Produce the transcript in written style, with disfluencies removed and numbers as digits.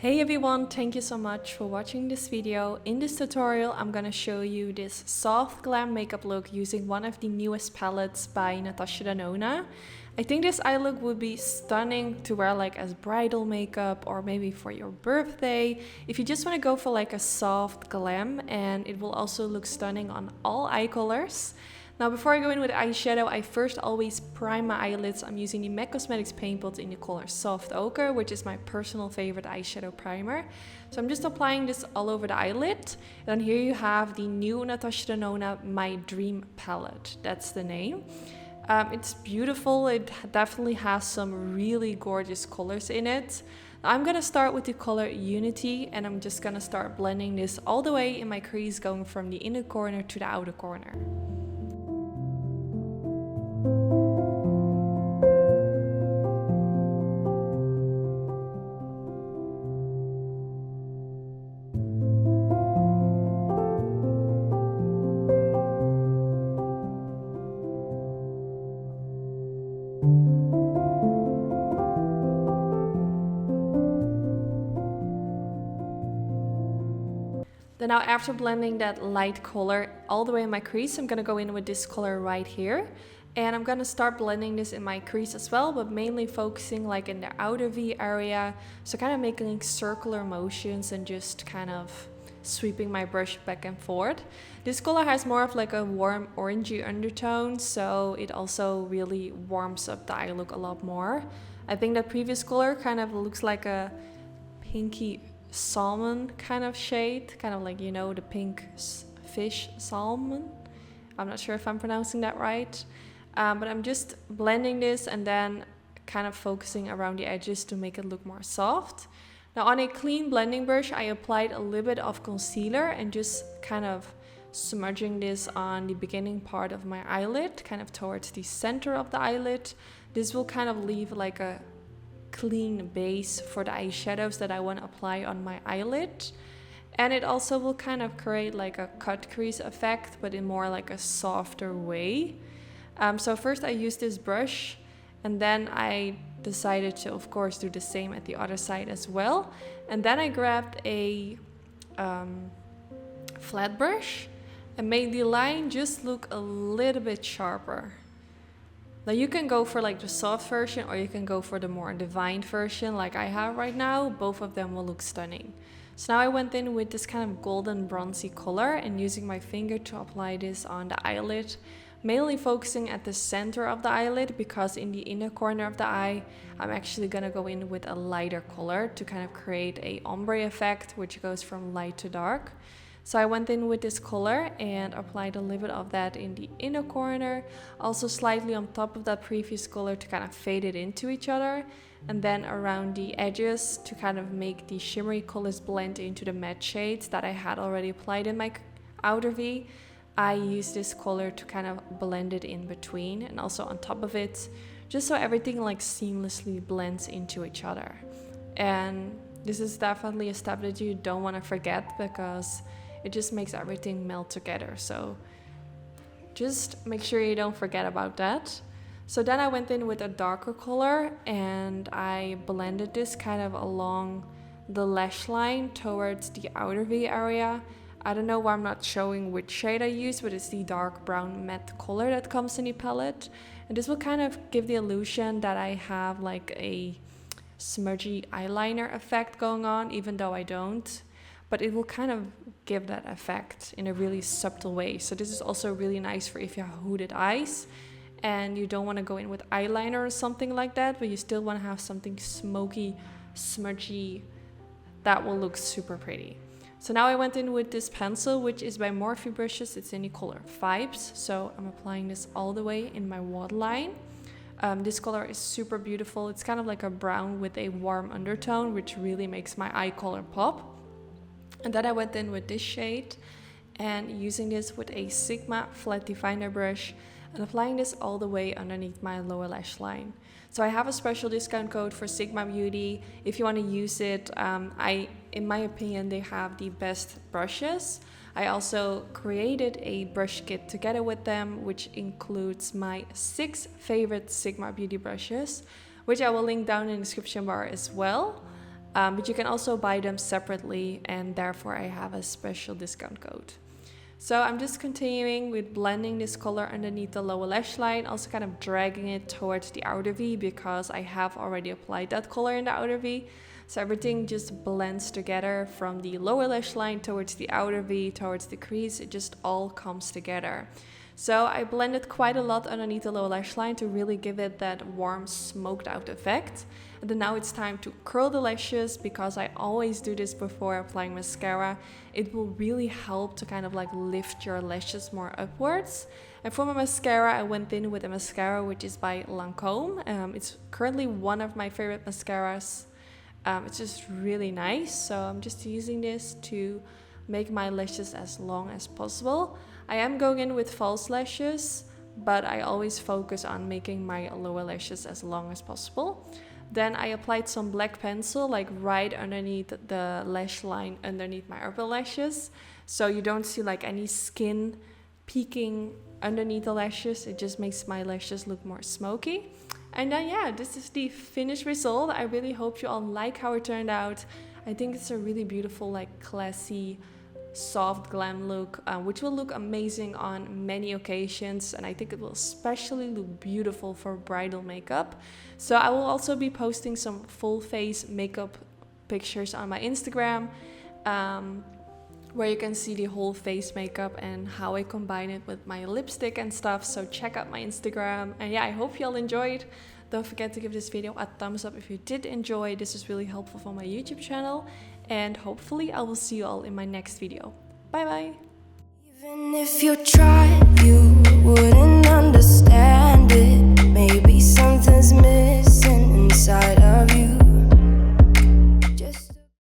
Hey everyone, thank you so much for watching this video. In this tutorial, I'm gonna show you this soft glam makeup look using one of the newest palettes by Natasha Denona. I think this eye look would be stunning to wear like as bridal makeup or maybe for your birthday. If you just want to go for like a soft glam, and it will also look stunning on all eye colors. Now before I go in with eyeshadow, I first always prime my eyelids. I'm using the MAC Cosmetics Paint Pot in the color Soft Ochre, which is my personal favorite eyeshadow primer. So I'm just applying this all over the eyelid. And here you have the new Natasha Denona My Dream palette. That's the name. It's beautiful. It definitely has some really gorgeous colors in it. I'm gonna start with the color Unity, and I'm just gonna start blending this all the way in my crease, going from the inner corner to the outer corner. Then now after blending that light color all the way in my crease, I'm gonna go in with this color right here. And I'm gonna start blending this in my crease as well, but mainly focusing like in the outer V area. So kind of making circular motions and just kind of sweeping my brush back and forth. This color has more of like a warm orangey undertone, so it also really warms up the eye look a lot more. I think that previous color kind of looks like a pinky salmon kind of shade, kind of like, you know, the pink fish salmon. I'm not sure if I'm pronouncing that right, but I'm just blending this and then kind of focusing around the edges to make it look more soft. Now on a clean blending brush, I applied a little bit of concealer and just kind of smudging this on the beginning part of my eyelid, kind of towards the center of the eyelid. This will kind of leave like a clean base for the eyeshadows that I want to apply on my eyelid, and it also will kind of create like a cut crease effect, but in more like a softer way. So first I used this brush, and then I decided to of course do the same at the other side as well, and then I grabbed a flat brush and made the line just look a little bit sharper. Now you can go for like the soft version, or you can go for the more defined version like I have right now. Both of them will look stunning. So now I went in with this kind of golden bronzy color and using my finger to apply this on the eyelid, mainly focusing at the center of the eyelid, because in the inner corner of the eye I'm actually gonna go in with a lighter color to kind of create a ombre effect, which goes from light to dark. So I went in with this color and applied a little bit of that in the inner corner, also slightly on top of that previous color to kind of fade it into each other, and then around the edges to kind of make the shimmery colors blend into the matte shades that I had already applied in my outer V. I used this color to kind of blend it in between and also on top of it, just so everything like seamlessly blends into each other. And this is definitely a step that you don't want to forget, because it just makes everything melt together. So just make sure you don't forget about that. So then I went in with a darker color and I blended this kind of along the lash line towards the outer V area. I don't know why I'm not showing which shade I used, but it's the dark brown matte color that comes in the palette. And this will kind of give the illusion that I have like a smudgy eyeliner effect going on, even though I don't. But it will kind of give that effect in a really subtle way. So this is also really nice for if you have hooded eyes and you don't want to go in with eyeliner or something like that, but you still want to have something smoky, smudgy that will look super pretty. So now I went in with this pencil, which is by Morphe brushes. It's in the color Vibes. So I'm applying this all the way in my waterline. This color is super beautiful. It's kind of like a brown with a warm undertone, which really makes my eye color pop. And then I went in with this shade and using this with a Sigma flat definer brush and applying this all the way underneath my lower lash line. So I have a special discount code for Sigma Beauty. If you want to use it, in my opinion, they have the best brushes. I also created a brush kit together with them, which includes my 6 favorite Sigma Beauty brushes, which I will link down in the description bar as well. But you can also buy them separately, and therefore I have a special discount code. So I'm just continuing with blending this color underneath the lower lash line, also kind of dragging it towards the outer V because I have already applied that color in the outer V. So everything just blends together from the lower lash line towards the outer V, towards the crease. It just all comes together. So I blended quite a lot underneath the lower lash line to really give it that warm smoked out effect. And then now it's time to curl the lashes, because I always do this before applying mascara. It will really help to kind of like lift your lashes more upwards. And for my mascara, I went in with a mascara which is by Lancome. It's currently one of my favorite mascaras. It's just really nice. So I'm just using this to make my lashes as long as possible. I am going in with false lashes, but I always focus on making my lower lashes as long as possible. Then I applied some black pencil like right underneath the lash line underneath my upper lashes, so you don't see like any skin peeking underneath the lashes. It just makes my lashes look more smoky. And then yeah, this is the finished result. I really hope you all like how it turned out. I think it's a really beautiful, like classy, soft glam look, which will look amazing on many occasions, and I think it will especially look beautiful for bridal makeup. So I will also be posting some full face makeup pictures on my Instagram, where you can see the whole face makeup and how I combine it with my lipstick and stuff. So check out my Instagram, and yeah, I hope you all enjoyed. Don't forget to give this video a thumbs up if you did enjoy. This is really helpful for my YouTube channel, and hopefully I will see you all in my next video. Bye bye. Even if you tried, you wouldn't understand.